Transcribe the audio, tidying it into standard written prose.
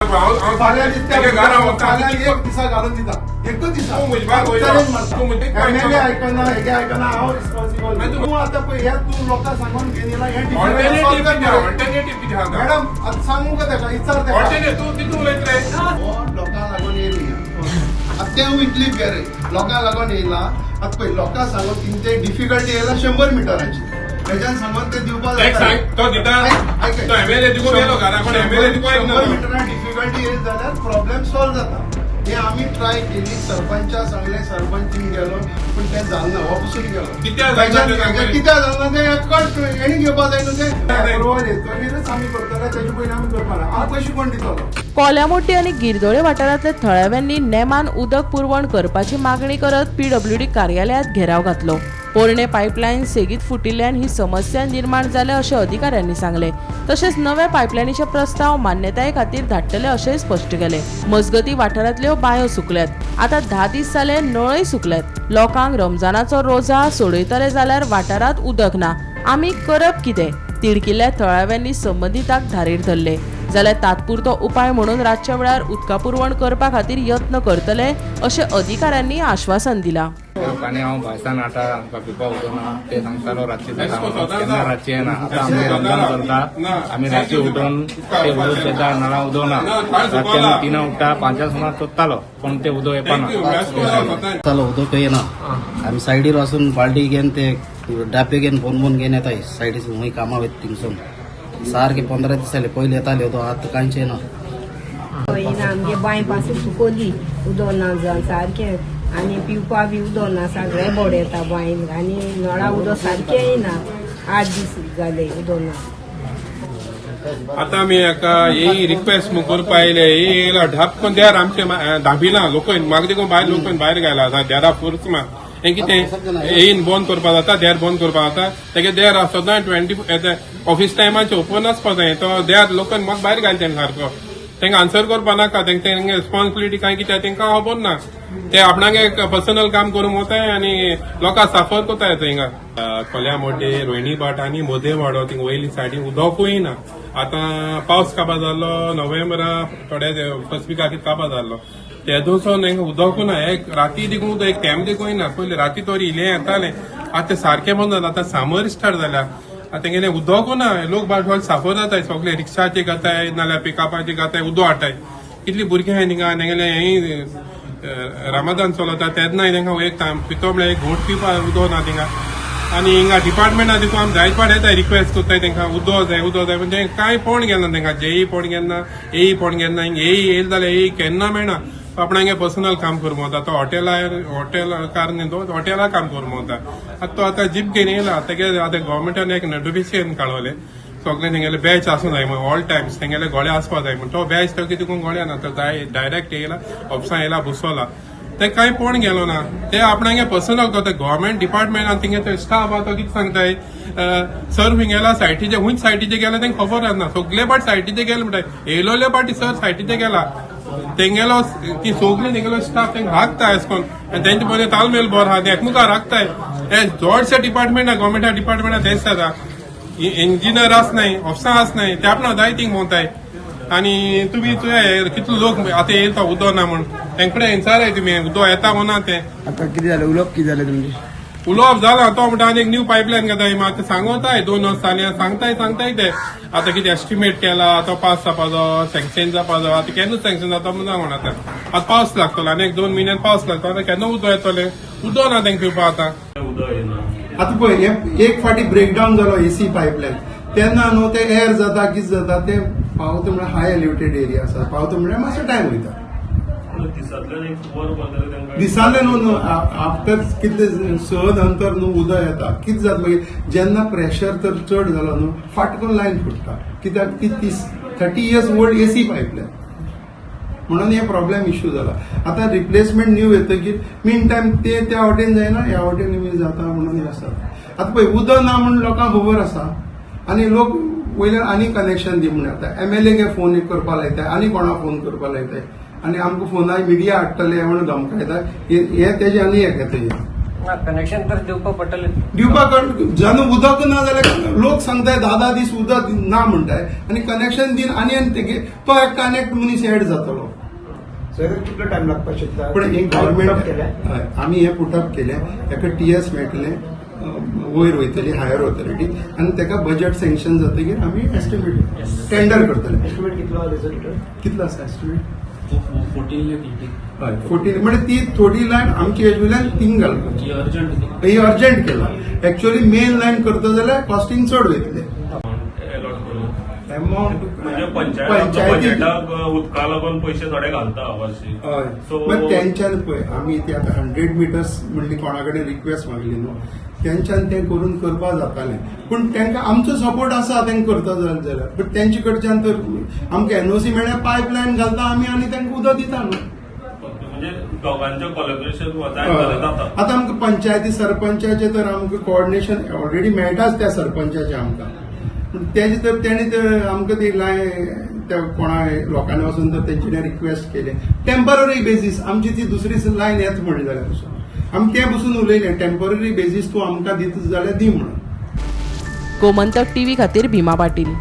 एक दिसा घालून दिता एकच दिसा एमएलए आयकना हेगे आयकना हांव रिस्पॉन्सिबल तूं आतां पळय हे तूं लोकांक सांगून घेवन येयला हे मॅडम आतां सांगू का ताका विचार लोकांक लागून येयली आतां तें इतली बरें लोकांक लागून येयला आतां पळय लोकांक सांगून तेंचे डिफिकल्टी येयला 100 मिटरांची तेज्यान सांगून ते दिवपाक डिफिकल्टी येयली जाल्यार प्रॉब्लेम सॉल्व जाता हे आम्ही ट्राय केली सरपंचा सांगले सरपंचीन गेलो पण ते जालना वापसून गेलो कित्याक जालना ते कट हेणी घेवपाक जाय न्हू ते अप्रुवल येतकीरच आमी करतले तेजे पयलीं आमी करपाना हांव पयशे कोण दितलो कोल्यामोट्टी आणि गिरदोळे वाठारांतल्या थळाव्यांनी नेमान उदक पुरवण करपाची मागणी करत पीडब्ल्यूडी कार्यालयात घेराव घातलो. पोरणे पायपलायन सेगीत फुटिल्ल्यान ही समस्या निर्माण जाल्या अशें अधिकाऱ्यांनी सांगले. तशेंच नव्या पायपलायनीचे प्रस्ताव मान्यताये खातीर धाडटले अशेंय स्पश्ट केले. मजगती वाठारांतल्यो बांयो सुकल्यात. आतां 10 दीस जाले नळय सुकल्यात. लोकांक रमजानाचो रोजा सोडयतले जाल्यार वाठारांत उदक ना. आमी करप कितें? तिडकिल्ल्या थळाव्यांनी संबंधिताक धारेर धरले. जाल्यार तात्पुरतो उपाय म्हणून रातच्या वेळार उदका पुरवण करपा खातीर यत्न करतले अशें अधिकाऱ्यांनी आश्वासन दिलां. लोकांनी हांव भायसान हाडटा आमकां पिवपाक उदोना ते सांगतालो रातचे केन्ना रातचे येना आतां आमी रमजान चलता आमी रातचे उठोवन ते उदक शेतार नळा उदोवना रातचे आमी 3 उठटा 5 सुमार सोदतालो पण ते उदक येपाना उदक येना आमी सायडीर वचून बाल्टी घेवन ते डापे घेवन बोन घेवन येताय सायडीसून हूंय कामां वयता थिंगसून सारखे 15 दीस जाले पयलीं येताले उदक आतां कांयचे ना आमगे बांय पासून सुकोवली उदक ना जावन सारकें आनी पिवपा बी उदक ना सगळें बोड येता बांयन आनी नळा उदक सारकें येना 8 दीस जाले उदक ना. आतां आमी हेका ही रिक्वेस्ट करपा येयले येयला ढाप करून देर आमचे धाबिला लोक म्हाका देखून भायर लोक भायर घायला आतां देरा फुर्स मा हें कितें येयन बंद करपा जाता देर बंद करपा जाता तेगे देर सदां 20 ऑफिस टायमाचे ओपन आसपा जाय तो देर लोकांक म्हाका भायर घालता सारको तांकां आन्सर करपा नाका तांकां रिस्पॉन्सिबिलिटी कांय कितें तांकां खबर ना ते आपणागे पर्सनल काम करूंक वताय आनी लोकांक साफर कोताय थिंगा कोल्या मोटे रोहिणी भाट आनी मोदे वाडो थिंग वयली सायडीन उदकूय ना आतां पावस काबार जाल्लो नोव्हेंबरा थोड्या फर्स्ट विकाक काबार जाल्लो तेदूसून हांगा उदकूय ना एक राती देखून एक टायम देखूय ना पयलीं राती तोरी इल्लें येतालें आतां सारकें बंद जाता आतां सामर स्टार्ट जाल्या आतां तेंगेलें उदकूय ना लोक बाटवाल साफर जाताय सगळे रिक्षाचे घाताय नाल्यार पिकापाचे घाताय उदक हाडटाय कितलीं भुरगीं आहाय थिंगा तेंगेलें हें रामादान चलता तेन्ना तांकां एक पितो म्हळ्यार एक घोट पिवपा उदक ना थिंगा आनी हिंगा डिपार्टमेंटा देखून आमी जायत फावट येताय रिक्वेस्ट कोत्ताय तांकां उदक जाय म्हणजे कांय पळोवन गेलना तांकां जेई पळोवन गेलना एई पळोवन गेलना एई येयली जाल्यार एई केन्ना मेळना आपणागे पर्सनल काम करूंक वता तो हॉटेलाकार न्ही तो हॉटेलार काम करूंक वता आतां तो आतां जीप घेवन येयला तेगे आतां गव्हर्मेंटान एक नोटिफिकेशन काडवलें सगळे तेंगेले बॅच आसूं जाय ऑल टायम्स तेंगेले गोळे आसपा जाय म्हणून तो बॅच तो कितें गोळ्या ना तो डायरेक्ट येयला ऑफिसान येयला बसवला ते कांय पळोवन गेलो ना ते आपणागे पर्सनल करता गव्हर्मेंट डिपार्टमेंटान तेंगे स्टाफ आहा तो कितें सांगताय सर हूंय गेला सायटीचे हूंयच सायटीचे गेला तांकां खबर आसना सगळे पाटी सायटीचे गेले म्हणटाय येयलोले पाटी सर सायटीचे गेला तेंगेलो ती सगळे तेंगेलो स्टाफ तांकां राखताय अशें करून आनी तेंचे पयलीं तालमेल बरो आहा ते एकमुखार राखताय हे चडशे डिपार्टमेंटा गव्हर्मेंटा डिपार्टमेंटा तेच जाता इंजिनियर आसनाय ऑफिसां आसनाय ते आपणा जाय थिंग भोंवताय आनी तुमी कितलो लोक आतां येता उदक ना म्हण तेंकडे विचाराय तुमी उदक येता वो ना ते आतां कितें जालें उलोवप कितें जालें तुमचें उलोवप जाला तो म्हणटा आनी एक न्यू पायपलायन घेताय आतां सांगताय 2 वर्स जालीं सांगताय ते आतां कितें एस्टिमेट केला तो पास जावपा जाय सँक्शन जावपा जाय आतां केन्ना सँक्शन जाता म्हणून म्हण आतां पावस लागतलो आनी 1-2 म्हयन्यान पावस लागतलो आतां केन्ना उदक येतलें उदक ना तांकां पिवपा आतां आतां पळय एक फाटी ब्रेकडावन जालो एसी पायपलायन तेन्ना न्हू ते एअर जाता कितें जाता ते पावता म्हळ्यार हाय एलिवेटेड एरिया आसा पावता म्हळ्यार मातसो टायम वयता दिसांतले न्हू आफ्टर कितले सहज अंतर न्हू उदक येता कितें जाता मागीर जेन्ना प्रेशर तर चड जालो न्हू फाटकून लायन फुटता कित्याक ती 30 इयर्स ओल्ड एसी पायपलायन म्हणून हे प्रॉब्लेम इश्यू जाला आतां रिप्लेसमेंट न्यू येतकीर मीन टायम ते त्या वाटेन जायना ह्या वाटेन जाता म्हणून हे आसा आतां पळय उदक ना म्हणून लोकांक खबर आसा आनी लोक वयल्यान आनी कनेक्शन दी म्हणून येता एमएलए फोन करपा लायताय आनी कोणाक फोन करपा लायताय आनी आमकां फोनार मिडिया हाडटले म्हणून धमकायता हे तेजे आनी एक येता कनेक्शन तर दिवपा पडटलें दिवपाक जेन्ना उदक ना जाल्यार लोक सांगताय 10 दीस उदक ना म्हणटाय आनी कनेक्शन दिन आनी तेगे तो एक कनेक्ट मनीस एड जातलो. कितलो टाइम लागपाक शकता पण हे गव्हर्मेंट आमी हे पुटअप केले हेका TS मेळटले वयर वयतली हायर ऑथॉरिटी आनी तेका बजेट सँक्शन जातकीर आमी एस्टिमेट टेंडर करतले. एस्टिमेट कितलो रिझल्ट कितलो आसा एस्टिमेट 14 म्हणजे ती थोडी लायन आमची एजवेल्यान थिंग घालपाची ही अर्जंट केला. एक्चुअली मेन लायन करता जाल्यार कॉस्टिंग चड वयतले. अमाउंट म्हणजे पंचायताक उदका लागून पयशे थोडे घालता वर्षी. हय So- मागीर तेंच्यान पळय आमी ती आतां 100 मिटर्स म्हणली कोणा कडेन रिक्वेस्ट मागली न्हू तेंच्यान तें करून करपा जातालें पूण तेंकां आमचो सपोर्ट आसा तेंका करता जाल्यार बट तेंचे कडच्यान तर आमकां NOC मेळ्ळ्यार पायपलायन घालता आमी आनी तेंका उदक दिता न्हू. म्हणजे दोगांचें कोलॅबरेशन जाता. आतां आमकां पंचायती सरपंचाचे तर आमकां कोऑर्डिनेशन ऑलरेडी मेळटाच त्या सरपंचाचे आमकां पूण तेजे तर तेणी तर आमकां ती त्या कोणा लोकांनी वचून तर तेंच्यानी रिक्वेस्ट केले टेम्पररी बेजीस आमची ती दुसरी लायन येत म्हणली जाल्यार पसून आमी ते बसून उलयले टेम्पररी बेजीस तूं आमकां दिता जाल्यार दी म्हणून. गोमंतक TV खातीर भीमा पाटील.